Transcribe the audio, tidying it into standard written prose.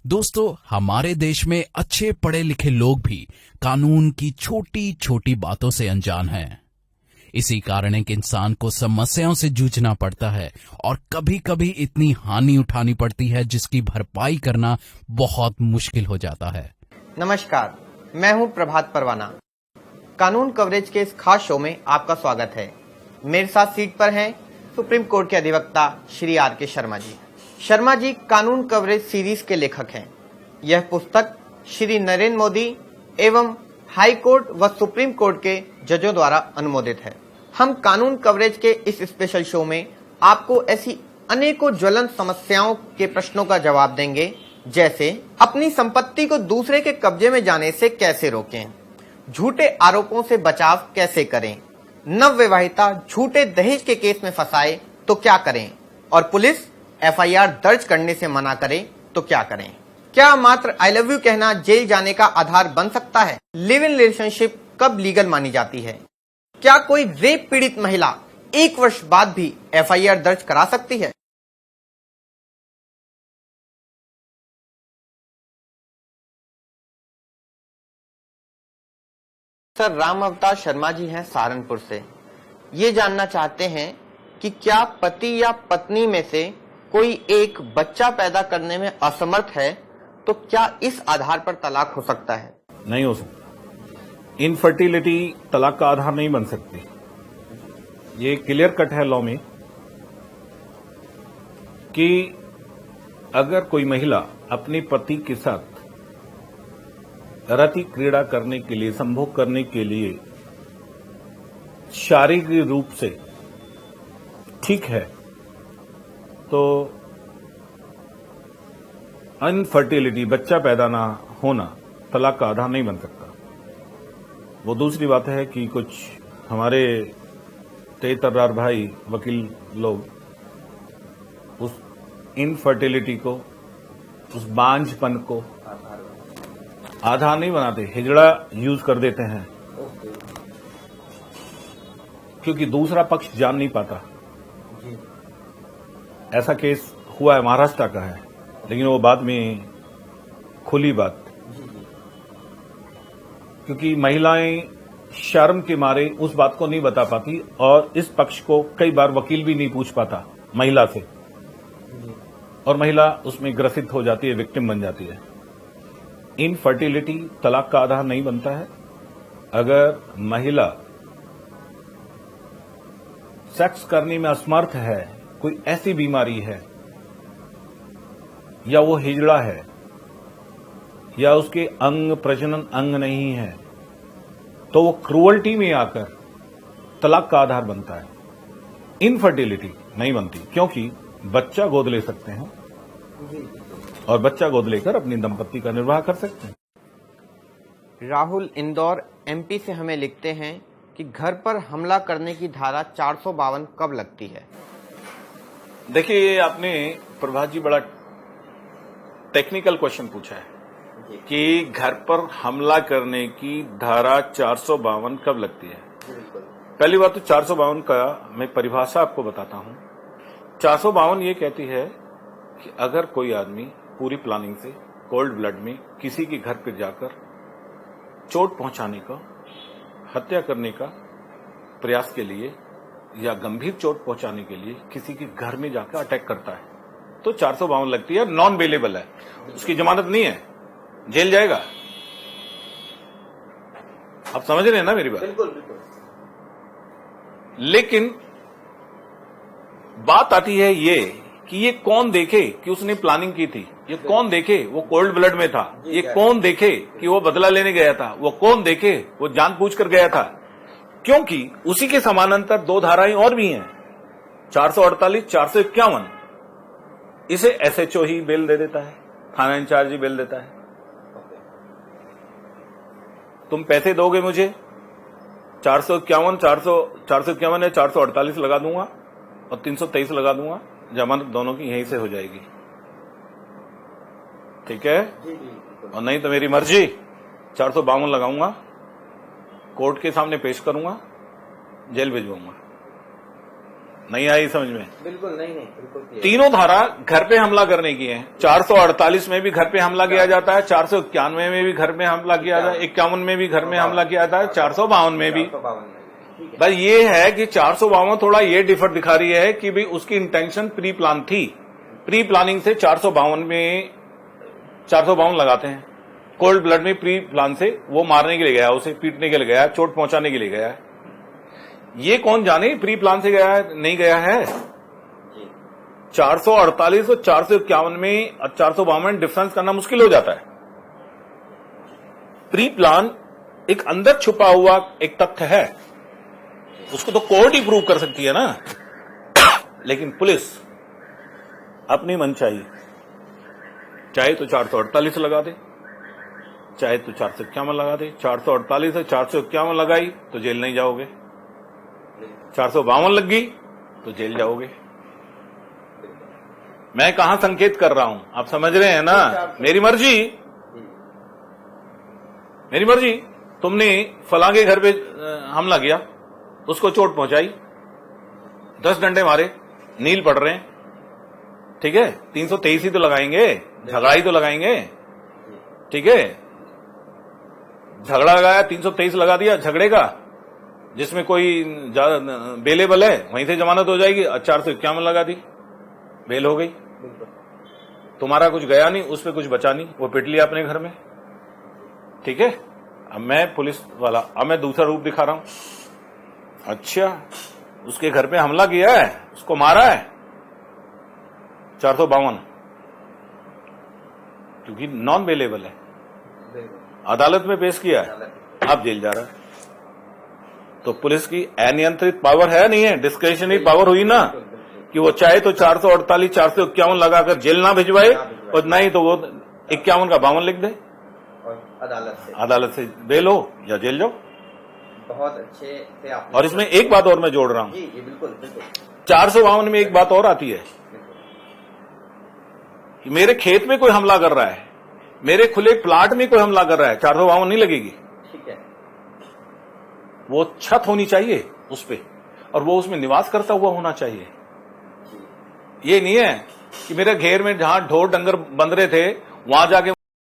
दोस्तों, हमारे देश में अच्छे पढ़े लिखे लोग भी कानून की छोटी छोटी बातों से अनजान हैं। इसी कारण एक इंसान को समस्याओं से जूझना पड़ता है और कभी कभी इतनी हानि उठानी पड़ती है जिसकी भरपाई करना बहुत मुश्किल हो जाता है। नमस्कार, मैं हूं प्रभात परवाना। कानून कवरेज के इस खास शो में आपका स्वागत है। मेरे साथ सीट पर हैं सुप्रीम कोर्ट के अधिवक्ता श्री आर.के. शर्मा जी। शर्मा जी कानून कवरेज सीरीज के लेखक हैं। यह पुस्तक श्री नरेंद्र मोदी एवं हाई कोर्ट व सुप्रीम कोर्ट के जजों द्वारा अनुमोदित है। हम कानून कवरेज के इस स्पेशल शो में आपको ऐसी अनेकों ज्वलंत समस्याओं के प्रश्नों का जवाब देंगे, जैसे अपनी संपत्ति को दूसरे के कब्जे में जाने से कैसे रोकें, झूठे आरोपों से बचाव कैसे करें, नवविवाहिता झूठे दहेज के केस में फंसाए तो क्या करें, और पुलिस एफआईआर दर्ज करने से मना करे तो क्या करें। क्या मात्र आई लव यू कहना जेल जाने का आधार बन सकता है? लिव इन रिलेशनशिप कब लीगल मानी जाती है? क्या कोई रेप पीड़ित महिला 1 वर्ष बाद भी एफआईआर दर्ज करा सकती है? सर राम अवतार शर्मा जी हैं सहारनपुर से। ये जानना चाहते हैं कि क्या पति या पत्नी में से कोई एक बच्चा पैदा करने में असमर्थ है तो क्या इस आधार पर तलाक हो सकता है? नहीं हो सकता। इनफर्टिलिटी तलाक का आधार नहीं बन सकती। ये क्लियर कट है लॉ में कि अगर कोई महिला अपने पति के साथ रति क्रीड़ा करने के लिए, संभोग करने के लिए शारीरिक रूप से ठीक है तो अनफर्टिलिटी, बच्चा पैदा ना होना तलाक का आधार नहीं बन सकता। वो दूसरी बात है कि कुछ हमारे तेज तर्रार भाई वकील लोग उस इनफर्टिलिटी को, उस बांझपन को आधार नहीं बनाते, हिजड़ा यूज कर देते हैं क्योंकि दूसरा पक्ष जान नहीं पाता। ऐसा केस हुआ है, महाराष्ट्र का है, लेकिन वो बाद में खुली बात, क्योंकि महिलाएं शर्म के मारे उस बात को नहीं बता पाती और इस पक्ष को कई बार वकील भी नहीं पूछ पाता महिला से, और महिला उसमें ग्रसित हो जाती है, विक्टिम बन जाती है। इनफर्टिलिटी तलाक का आधार नहीं बनता है। अगर महिला सेक्स करने में असमर्थ है, कोई ऐसी बीमारी है, या वो हिजड़ा है, या उसके अंग प्रजनन अंग नहीं है, तो वो क्रूअल्टी में आकर तलाक का आधार बनता है। इनफर्टिलिटी नहीं बनती, क्योंकि बच्चा गोद ले सकते हैं और बच्चा गोद लेकर अपनी दंपत्ति का निर्वाह कर सकते हैं। राहुल इंदौर एमपी से हमें लिखते हैं कि घर पर हमला करने की धारा 452 कब लगती है? देखिए, ये आपने प्रभात जी बड़ा टेक्निकल क्वेश्चन पूछा है कि घर पर हमला करने की धारा 452 कब लगती है। पहली बात तो 452 का मैं परिभाषा आपको बताता हूं। 452 ये कहती है कि अगर कोई आदमी पूरी प्लानिंग से कोल्ड ब्लड में किसी के घर पर जाकर चोट पहुंचाने का, हत्या करने का प्रयास के लिए या गंभीर चोट पहुंचाने के लिए किसी के घर में जाकर अटैक करता है, तो 452 लगती है। नॉन बेलेबल है, उसकी जमानत नहीं है, जेल जाएगा। आप समझ रहे हैं ना मेरी बात? बिल्कुल बिल्कुल। लेकिन बात आती है ये कि ये कौन देखे कि उसने प्लानिंग की थी, ये कौन देखे वो कोल्ड ब्लड में था, ये कौन देखे कि वो बदला लेने गया था, वो कौन देखे वो जानबूझकर गया था। क्योंकि उसी के समानांतर 2 धाराएं और भी हैं, 448, 451। इसे एसएचओ ही बेल दे देता है, थाना इंचार्ज ही बेल देता है। तुम पैसे दोगे मुझे, 451 है, 448 लगा दूंगा और 323 लगा दूंगा, जमानत दोनों की यहीं से हो जाएगी। ठीक है? और नहीं तो मेरी मर्जी, 452 लगाऊंगा, कोर्ट के सामने पेश करूंगा, जेल भिजवाऊंगा। नहीं आई समझ में? बिल्कुल नहीं बिल्कुल clear। तीनों धारा घर पे हमला करने की है। 448 में भी घर पे हमला किया जाता है, 491 में भी घर पे हमला किया जाता है, 51 में भी घर में हमला किया जाता है, 452 में भी। 452 में। बस ये है कि 452 थोड़ा ये डिफर दिखा रही है कि भाई उसकी इंटेंशन प्री प्लान थी। प्री प्लानिंग से 452 में 452 लगाते हैं। कोल्ड ब्लड में प्री प्लान से वो मारने के लिए गया, उसे पीटने के लिए गया, चोट पहुंचाने के लिए गया है। ये कौन जाने प्री प्लान से गया है नहीं गया है। 448 और 451 में 452 डिफरेंस करना मुश्किल हो जाता है। प्री प्लान एक अंदर छुपा हुआ एक तथ्य है, उसको तो कोर्ट ही प्रूव कर सकती है ना। लेकिन पुलिस अपनी मनचाही, चाहे तो 448 लगा दे, चाहे तो 451 लगा दे। 448 से 451 लगाई तो जेल नहीं जाओगे, 452 लग गई तो जेल जाओगे। मैं कहां संकेत कर रहा हूं, आप समझ रहे हैं ना? मेरी मर्जी, मेरी मर्जी। तुमने फलां के घर पे हमला किया, उसको चोट पहुंचाई, 10 डंडे मारे, नील पड़ रहे हैं, ठीक है, 323 ही तो लगाएंगे, झगड़ा ही तो लगाएंगे, ठीक है। झगड़ा लगाया, 323 लगा दिया झगड़े का, जिसमें कोई बेलेबल है, वहीं से जमानत हो जाएगी। 451 लगा दी, बेल हो गई। तुम्हारा कुछ गया नहीं, उस पर कुछ बचा नहीं, वो पिट लिया अपने घर में, ठीक है। अब मैं पुलिस वाला, अब मैं दूसरा रूप दिखा रहा हूं। अच्छा, उसके घर पे हमला किया है, उसको मारा है, 452, क्योंकि नॉन बेलेबल है, अदालत में पेश किया है, अब जेल जा रहा है। तो पुलिस की अनियंत्रित पावर है नहीं है, डिस्क्रिशनरी पावर हुई ना, कि वो चाहे तो 448 451 लगाकर जेल ना भिजवाए, और नहीं तो वो 51 का 52 लिख दे, और अदालत से बेल हो या जेल जाओ। बहुत अच्छे से आप। और इसमें एक बात और मैं जोड़ रहा हूं, जी जी बिल्कुल बिल्कुल। 452 में एक बात और आती है कि मेरे खेत में कोई हमला कर रहा है, मेरे खुले प्लाट में कोई हमला कर रहा है, 452 नहीं लगेगी, ठीक है। वो छत होनी चाहिए उस पे, और वो उसमें निवास करता हुआ होना चाहिए। ये नहीं है कि मेरे घेर में जहां ढोर डंगर बंध रहे थे वहां जाके